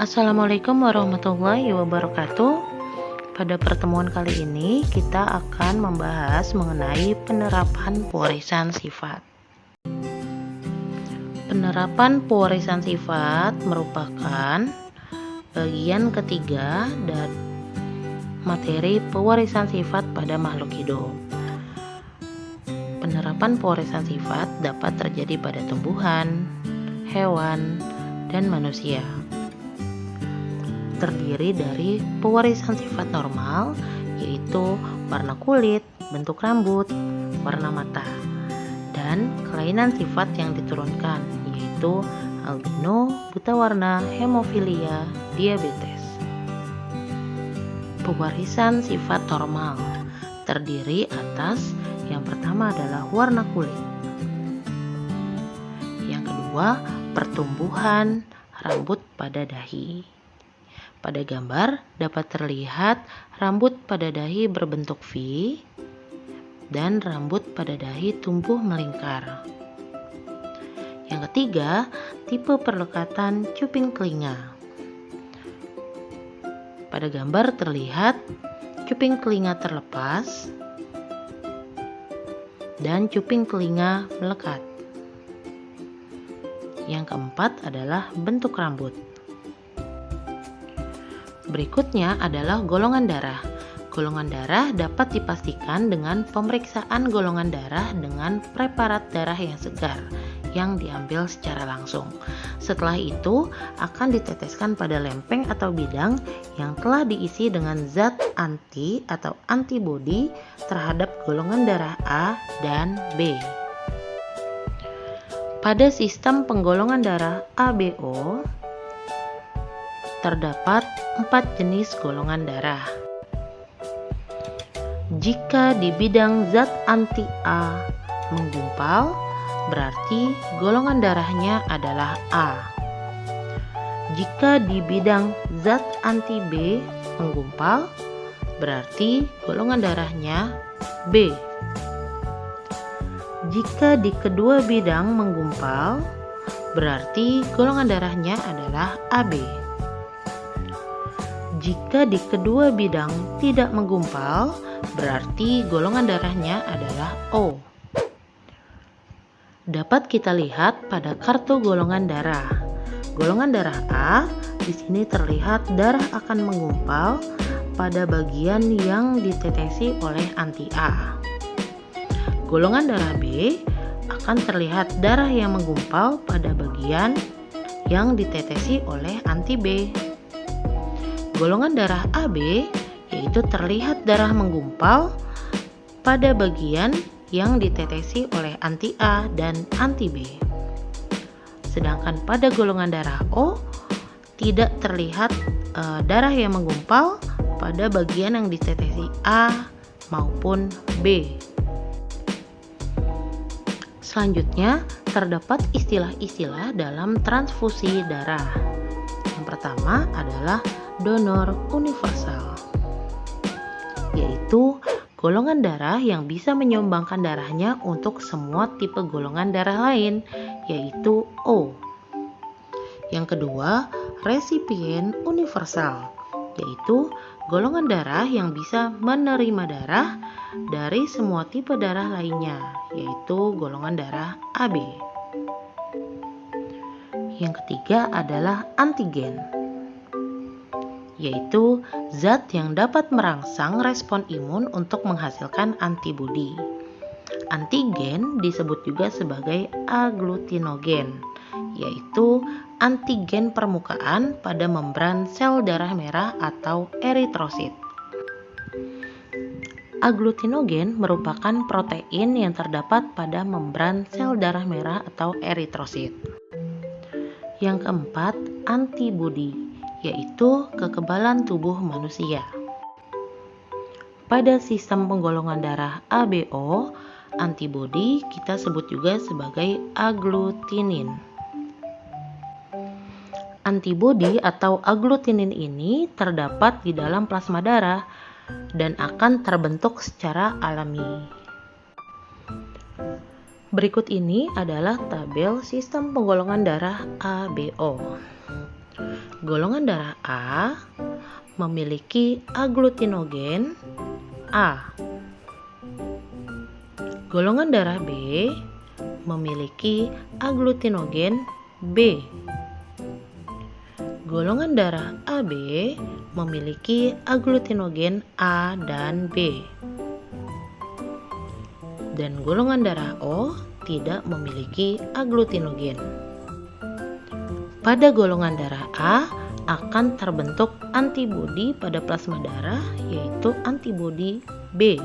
Assalamualaikum warahmatullahi wabarakatuh. Pada pertemuan kali ini kita akan membahas mengenai penerapan pewarisan sifat. Penerapan pewarisan sifat merupakan bagian ketiga dari materi pewarisan sifat pada makhluk hidup. Penerapan pewarisan sifat dapat terjadi pada tumbuhan, hewan, dan manusia. Terdiri dari pewarisan sifat normal, yaitu warna kulit, bentuk rambut, warna mata, dan kelainan sifat yang diturunkan, yaitu albino, buta warna, hemofilia, diabetes. Pewarisan sifat normal terdiri atas yang pertama adalah warna kulit, yang kedua pertumbuhan rambut pada dahi. Pada gambar dapat terlihat rambut pada dahi berbentuk V dan rambut pada dahi tumbuh melingkar. Yang ketiga, tipe perlekatan cuping telinga. Pada gambar terlihat cuping telinga terlepas dan cuping telinga melekat. Yang keempat adalah bentuk rambut. Berikutnya adalah golongan darah. Golongan darah dapat dipastikan dengan pemeriksaan golongan darah dengan preparat darah yang segar yang diambil secara langsung. Setelah itu akan diteteskan pada lempeng atau bidang yang telah diisi dengan zat anti atau antibodi terhadap golongan darah A dan B. Pada sistem penggolongan darah ABO terdapat 4 jenis golongan darah. Jika di bidang zat anti A menggumpal, berarti golongan darahnya adalah A. Jika di bidang zat anti B menggumpal, berarti golongan darahnya B. Jika di kedua bidang menggumpal, berarti golongan darahnya adalah AB. Jika di kedua bidang tidak menggumpal, berarti golongan darahnya adalah O. Dapat kita lihat pada kartu golongan darah. Golongan darah A, di sini terlihat darah akan menggumpal pada bagian yang ditetesi oleh anti A. Golongan darah B akan terlihat darah yang menggumpal pada bagian yang ditetesi oleh anti B. Golongan darah AB yaitu terlihat darah menggumpal pada bagian yang ditetesi oleh anti A dan anti B. Sedangkan pada golongan darah O tidak terlihat darah yang menggumpal pada bagian yang ditetesi A maupun B. Selanjutnya terdapat istilah-istilah dalam transfusi darah. Yang pertama adalah donor universal, yaitu golongan darah yang bisa menyumbangkan darahnya untuk semua tipe golongan darah lain, yaitu O. Yang kedua, resipien universal, yaitu golongan darah yang bisa menerima darah dari semua tipe darah lainnya, yaitu golongan darah AB. Yang ketiga adalah antigen, yaitu zat yang dapat merangsang respon imun untuk menghasilkan antibodi. Antigen disebut juga sebagai agglutinogen, yaitu antigen permukaan pada membran sel darah merah atau eritrosit. Agglutinogen merupakan protein yang terdapat pada membran sel darah merah atau eritrosit. Yang keempat, antibodi, yaitu kekebalan tubuh manusia. Pada sistem penggolongan darah ABO, antibodi kita sebut juga sebagai agglutinin. Antibodi atau agglutinin ini terdapat di dalam plasma darah dan akan terbentuk secara alami. Berikut ini adalah tabel sistem penggolongan darah ABO. Golongan darah A memiliki aglutinogen A. Golongan darah B memiliki aglutinogen B. Golongan darah AB memiliki aglutinogen A dan B. Dan golongan darah O tidak memiliki aglutinogen. Pada golongan darah A akan terbentuk antibodi pada plasma darah, yaitu antibodi B.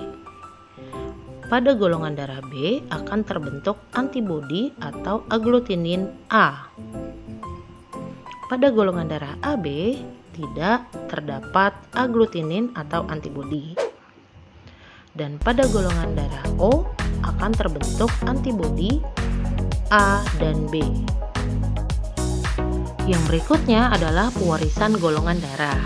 Pada golongan darah B akan terbentuk antibodi atau aglutinin A. Pada golongan darah AB tidak terdapat aglutinin atau antibodi. Dan pada golongan darah O akan terbentuk antibodi A dan B. Yang berikutnya adalah pewarisan golongan darah.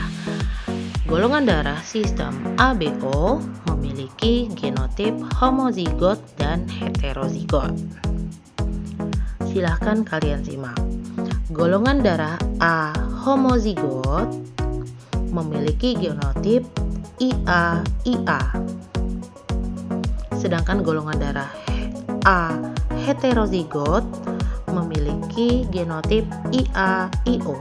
Golongan darah sistem ABO memiliki genotip homozigot dan heterozigot. Silahkan kalian simak. Golongan darah A homozigot memiliki genotip IA. Sedangkan golongan darah A heterozigot memiliki genotip IAIO.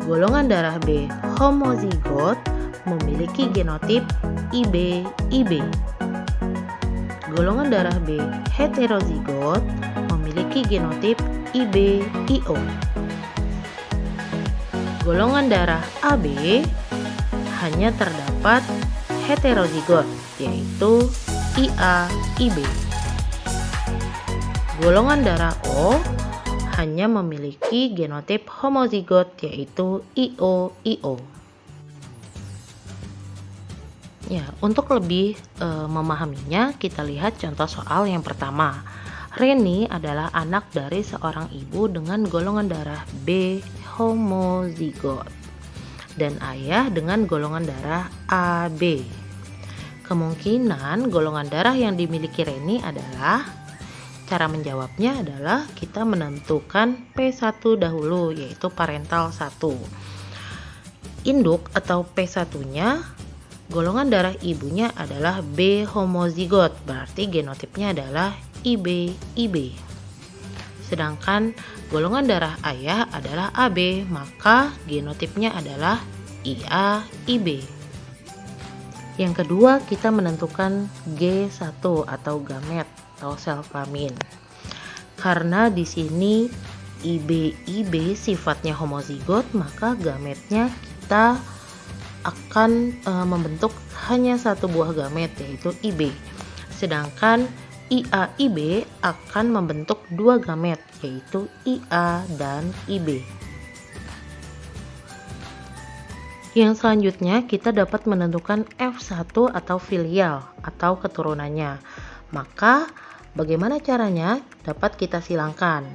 Golongan darah B homozigot memiliki genotip IBIB. Golongan darah B heterozigot memiliki genotip IBIO. Golongan darah AB hanya terdapat heterozigot, yaitu IAIB. Golongan darah O hanya memiliki genotip homozigot, yaitu IOIO. Ya, untuk lebih memahaminya, kita lihat contoh soal yang pertama. Reni adalah anak dari seorang ibu dengan golongan darah B homozigot dan ayah dengan golongan darah AB. Kemungkinan golongan darah yang dimiliki Reni adalah, cara menjawabnya adalah kita menentukan P1 dahulu, yaitu parental 1. Induk atau P1-nya, golongan darah ibunya adalah B homozigot, berarti genotipnya adalah IBIB. Sedangkan golongan darah ayah adalah AB, maka genotipnya adalah IAIB. Yang kedua, kita menentukan G1 atau gamet atau sel kelamin. Karena di sini IBIB sifatnya homozigot, maka gametnya kita akan membentuk hanya satu buah gamet, yaitu IB. Sedangkan IAIB akan membentuk dua gamet, yaitu IA dan IB. Yang selanjutnya kita dapat menentukan F1 atau filial atau keturunannya. Maka bagaimana caranya? Dapat kita silangkan.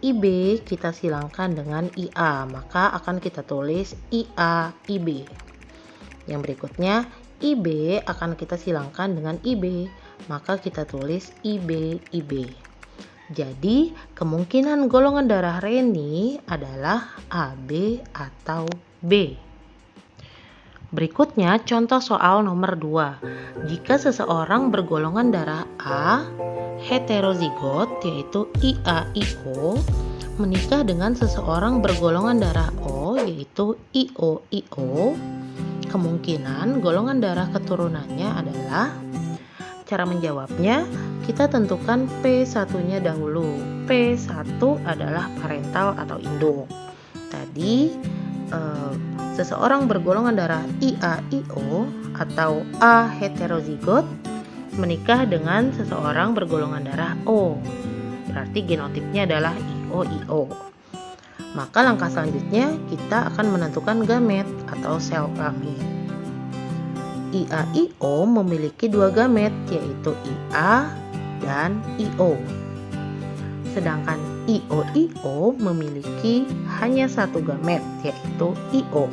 IB kita silangkan dengan IA, maka akan kita tulis IAIB. Yang berikutnya IB akan kita silangkan dengan IB, maka kita tulis IBIB. Jadi kemungkinan golongan darah Reni adalah AB atau B. Berikutnya contoh soal nomor 2. Jika seseorang bergolongan darah A heterozigot, yaitu IAIO, menikah dengan seseorang bergolongan darah O, yaitu IOIO, kemungkinan golongan darah keturunannya adalah, cara menjawabnya kita tentukan P1-nya dahulu. P1 adalah parental atau induk. Tadi seseorang bergolongan darah IAIO atau A heterozigot menikah dengan seseorang bergolongan darah O. Berarti genotipnya adalah IOIO. Maka langkah selanjutnya kita akan menentukan gamet atau sel kelamin. IAIO memiliki dua gamet, yaitu IA dan IO. Sedangkan IOIO memiliki hanya satu gamet, yaitu IO.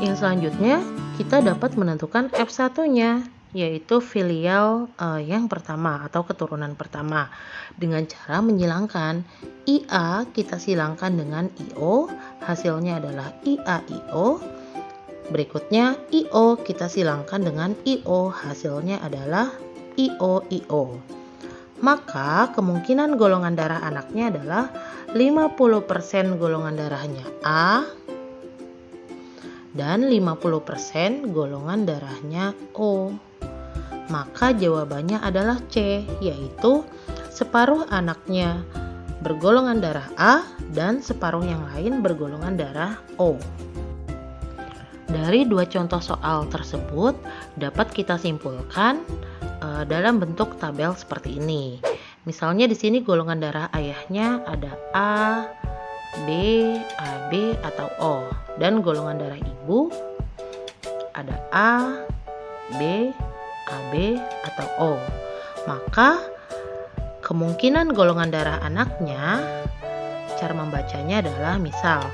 Yang selanjutnya kita dapat menentukan F1-nya. yaitu filial yang pertama atau keturunan pertama. Dengan cara menyilangkan IA kita silangkan dengan IO, hasilnya adalah IAIO. Berikutnya IO kita silangkan dengan IO, hasilnya adalah IOIO. Maka kemungkinan golongan darah anaknya adalah 50% golongan darahnya A dan 50% golongan darahnya O. Maka jawabannya adalah C, yaitu separuh anaknya bergolongan darah A dan separuh yang lain bergolongan darah O. Dari dua contoh soal tersebut dapat kita simpulkan dalam bentuk tabel seperti ini. Misalnya di sini golongan darah ayahnya ada A, B, AB atau O, dan golongan darah ibu ada A, B, AB atau O. Maka kemungkinan golongan darah anaknya, cara membacanya adalah misal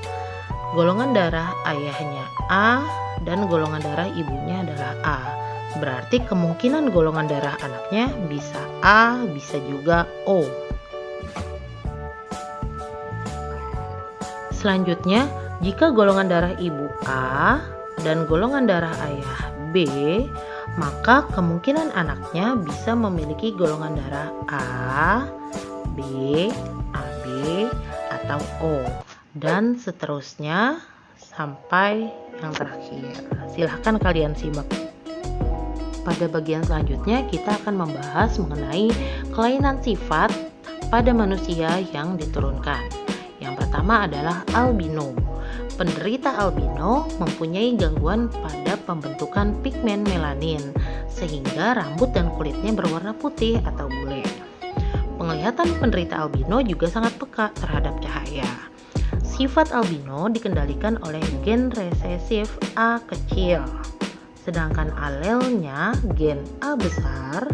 golongan darah ayahnya A dan golongan darah ibunya adalah A. Berarti kemungkinan golongan darah anaknya bisa A, bisa juga O. Selanjutnya, jika golongan darah ibu A dan golongan darah ayah B, maka kemungkinan anaknya bisa memiliki golongan darah A, B, AB, atau O. Dan seterusnya sampai yang terakhir. Silahkan kalian simak. Pada bagian selanjutnya kita akan membahas mengenai kelainan sifat pada manusia yang diturunkan. Yang pertama adalah albino. Penderita albino mempunyai gangguan pada pembentukan pigmen melanin sehingga rambut dan kulitnya berwarna putih atau bule. Penglihatan penderita albino juga sangat peka terhadap cahaya. Sifat albino dikendalikan oleh gen resesif A kecil, sedangkan alelnya gen A besar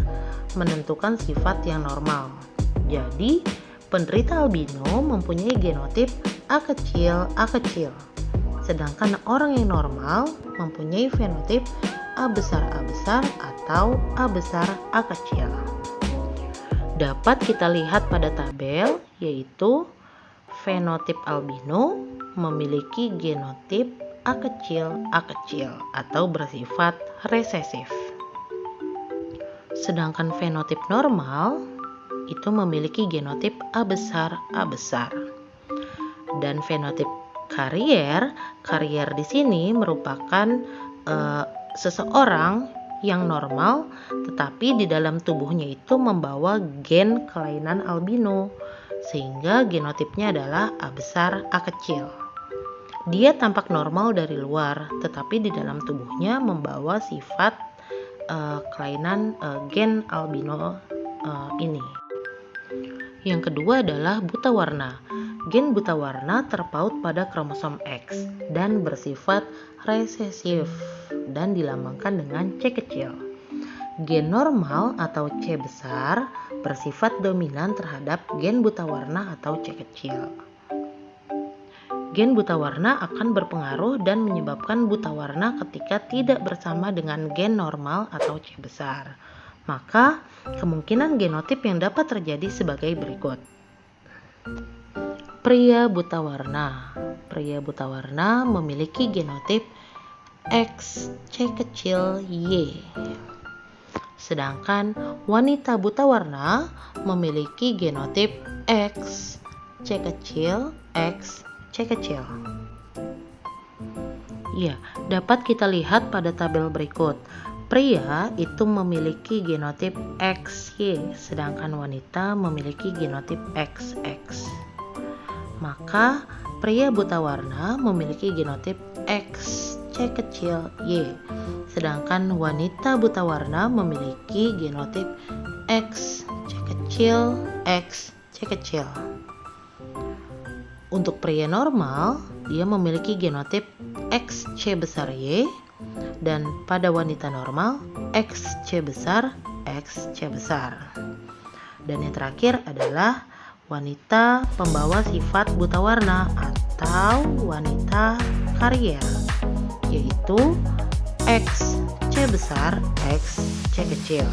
menentukan sifat yang normal. Jadi, penderita albino mempunyai genotip A kecil, sedangkan orang yang normal mempunyai fenotip A besar atau A besar A kecil. Dapat kita lihat pada tabel, yaitu fenotip albino memiliki genotip A kecil atau bersifat resesif. Sedangkan fenotip normal itu memiliki genotip A besar. Dan fenotip karier di sini merupakan seseorang yang normal tetapi di dalam tubuhnya itu membawa gen kelainan albino, sehingga genotipnya adalah A besar A kecil. Dia tampak normal dari luar, tetapi di dalam tubuhnya membawa sifat kelainan gen albino ini. Yang kedua adalah buta warna. Gen buta warna terpaut pada kromosom X dan bersifat resesif dan dilambangkan dengan C kecil. Gen normal atau C besar bersifat dominan terhadap gen buta warna atau C kecil. Gen buta warna akan berpengaruh dan menyebabkan buta warna ketika tidak bersama dengan gen normal atau C besar. Maka, kemungkinan genotip yang dapat terjadi sebagai berikut. Pria buta warna. Pria buta warna memiliki genotip X, C kecil, Y. Sedangkan wanita buta warna memiliki genotip X, C kecil, X, C kecil. Ya, dapat kita lihat pada tabel berikut. Pria itu memiliki genotip XY, sedangkan wanita memiliki genotip XX. Maka, pria buta warna memiliki genotip X, C kecil, Y. Sedangkan wanita buta warna memiliki genotip X, C kecil, X, C kecil. Untuk pria normal, dia memiliki genotip XC besar Y, dan pada wanita normal, XC besar, XC besar. Dan yang terakhir adalah wanita pembawa sifat buta warna atau wanita karier, yaitu XC C besar X C kecil.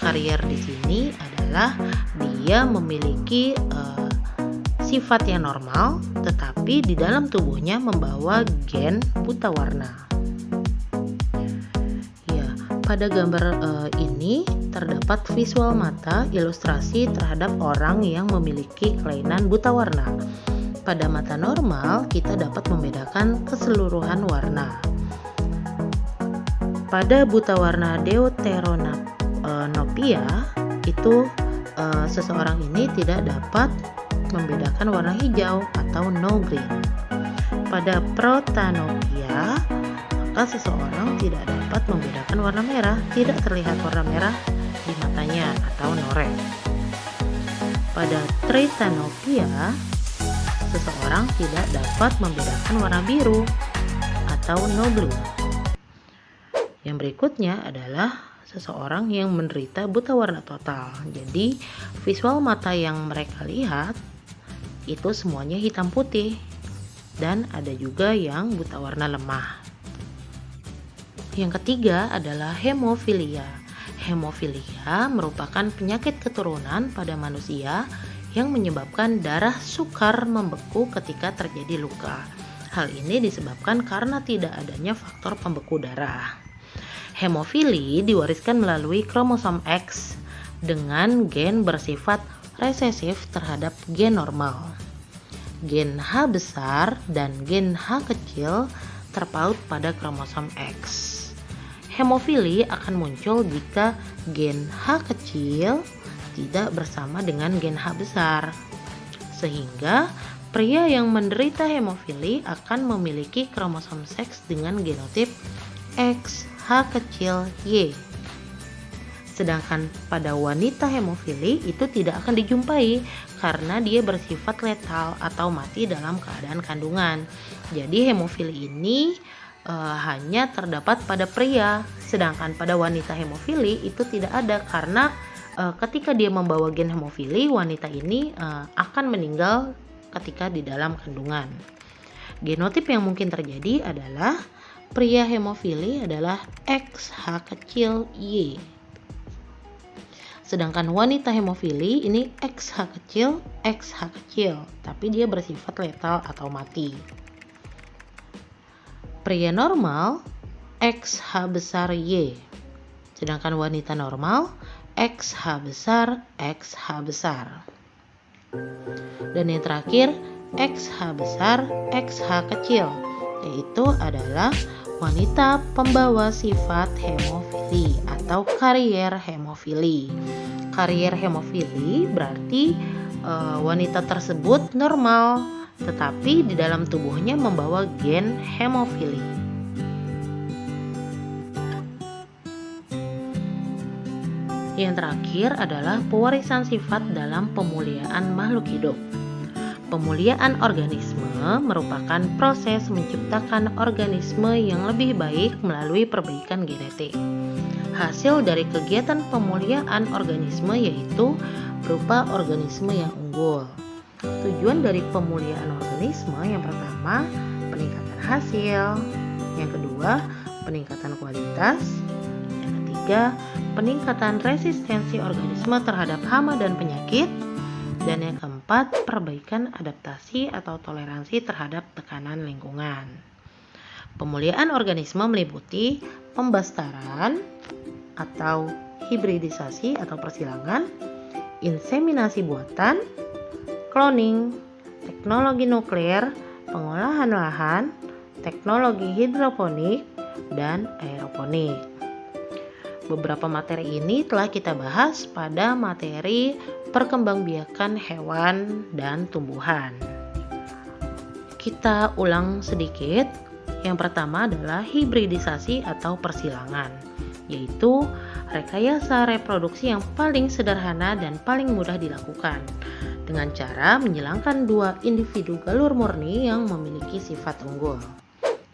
Karier di sini adalah dia memiliki sifat yang normal, tetapi di dalam tubuhnya membawa gen buta warna. Ya, pada gambar ini terdapat visual mata ilustrasi terhadap orang yang memiliki kelainan buta warna. Pada mata normal, kita dapat membedakan keseluruhan warna. Pada buta warna deuteranopia, itu seseorang ini tidak dapat membedakan warna hijau atau no green. Pada protanopia, maka seseorang tidak dapat membedakan warna merah, tidak terlihat warna merah di matanya atau no red. Pada tritanopia, seseorang tidak dapat membedakan warna biru atau no blue. Yang berikutnya adalah seseorang yang menderita buta warna total. Jadi visual mata yang mereka lihat itu semuanya hitam putih, dan ada juga yang buta warna lemah. Yang ketiga adalah hemofilia. Hemofilia merupakan penyakit keturunan pada manusia yang menyebabkan darah sukar membeku ketika terjadi luka. Hal ini disebabkan karena tidak adanya faktor pembeku darah. Hemofili diwariskan melalui kromosom X dengan gen bersifat resesif terhadap gen normal. Gen H besar dan gen H kecil terpaut pada kromosom X. Hemofili akan muncul jika gen H kecil tidak bersama dengan gen H besar. Sehingga pria yang menderita hemofili akan memiliki kromosom seks dengan genotip XH kecil Y. Sedangkan pada wanita hemofili itu tidak akan dijumpai karena dia bersifat letal atau mati dalam keadaan kandungan. Jadi hemofili ini hanya terdapat pada pria, sedangkan pada wanita hemofili itu tidak ada karena ketika dia membawa gen hemofili, wanita ini akan meninggal ketika di dalam kandungan. Genotip yang mungkin terjadi adalah pria hemofili adalah XH kecil Y. Sedangkan wanita hemofili ini XH kecil, tapi dia bersifat letal atau mati. Pria normal XH besar Y. Sedangkan wanita normal XH besar. Dan yang terakhir XH besar, XH kecil, yaitu adalah wanita pembawa sifat hemofili atau karier hemofili. Karier hemofili berarti wanita tersebut normal, tetapi di dalam tubuhnya membawa gen hemofili. Yang terakhir adalah pewarisan sifat dalam pemuliaan makhluk hidup. Pemuliaan organisme merupakan proses menciptakan organisme yang lebih baik melalui perbaikan genetik. Hasil dari kegiatan pemuliaan organisme yaitu berupa organisme yang unggul. Tujuan dari pemuliaan organisme yang pertama, peningkatan hasil. Yang kedua, peningkatan kualitas. Yang ketiga, peningkatan resistensi organisme terhadap hama dan penyakit. Dan yang keempat, perbaikan adaptasi atau toleransi terhadap tekanan lingkungan. Pemuliaan organisme meliputi pembastaran atau hibridisasi atau persilangan, inseminasi buatan, cloning, teknologi nuklir, pengolahan lahan, teknologi hidroponik, dan aeroponik. Beberapa materi ini telah kita bahas pada materi perkembangbiakan hewan dan tumbuhan. Kita ulang sedikit. Yang pertama adalah hibridisasi atau persilangan, yaitu rekayasa reproduksi yang paling sederhana dan paling mudah dilakukan dengan cara menyilangkan dua individu galur murni yang memiliki sifat unggul.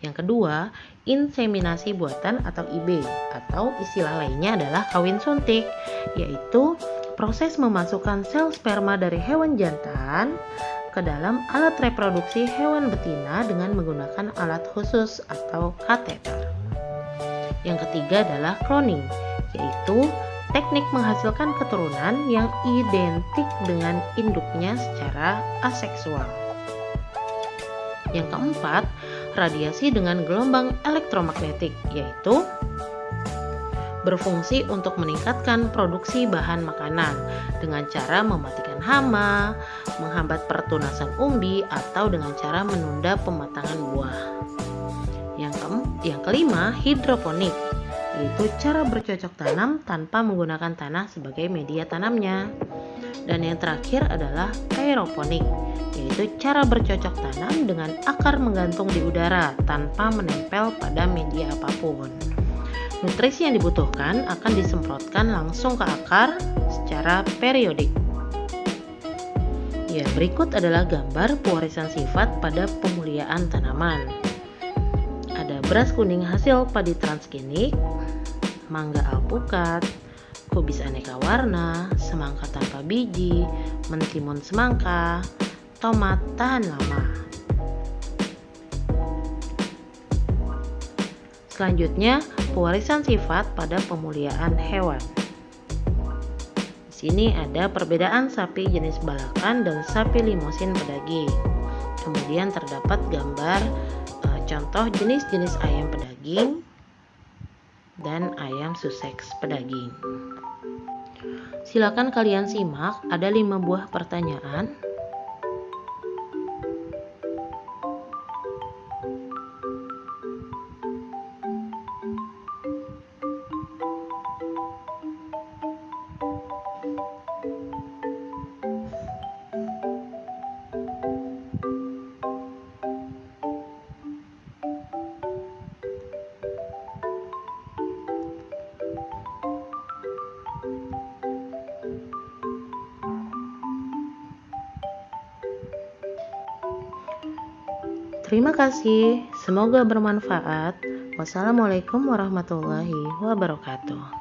Yang kedua, inseminasi buatan atau IB, atau istilah lainnya adalah kawin suntik, yaitu proses memasukkan sel sperma dari hewan jantan ke dalam alat reproduksi hewan betina dengan menggunakan alat khusus atau kateter. Yang ketiga adalah cloning, yaitu teknik menghasilkan keturunan yang identik dengan induknya secara aseksual. Yang keempat, radiasi dengan gelombang elektromagnetik, yaitu berfungsi untuk meningkatkan produksi bahan makanan dengan cara mematikan hama, menghambat pertunasan umbi, atau dengan cara menunda pematangan buah. Yang kelima, hidroponik, yaitu cara bercocok tanam tanpa menggunakan tanah sebagai media tanamnya. Dan yang terakhir adalah aeroponik, yaitu cara bercocok tanam dengan akar menggantung di udara tanpa menempel pada media apapun. Nutrisi yang dibutuhkan akan disemprotkan langsung ke akar secara periodik. Ya, berikut adalah gambar pewarisan sifat pada pemuliaan tanaman. Ada beras kuning hasil padi transgenik, mangga alpukat, kubis aneka warna, semangka tanpa biji, mentimun semangka, tomat tahan lama. Selanjutnya, pewarisan sifat pada pemuliaan hewan. Di sini ada perbedaan sapi jenis balakan dan sapi limosin pedaging. Kemudian terdapat gambar contoh jenis-jenis ayam pedaging dan ayam Sussex pedaging. Silakan kalian simak, ada 5 buah pertanyaan. Terima kasih, semoga bermanfaat. Wassalamualaikum warahmatullahi wabarakatuh.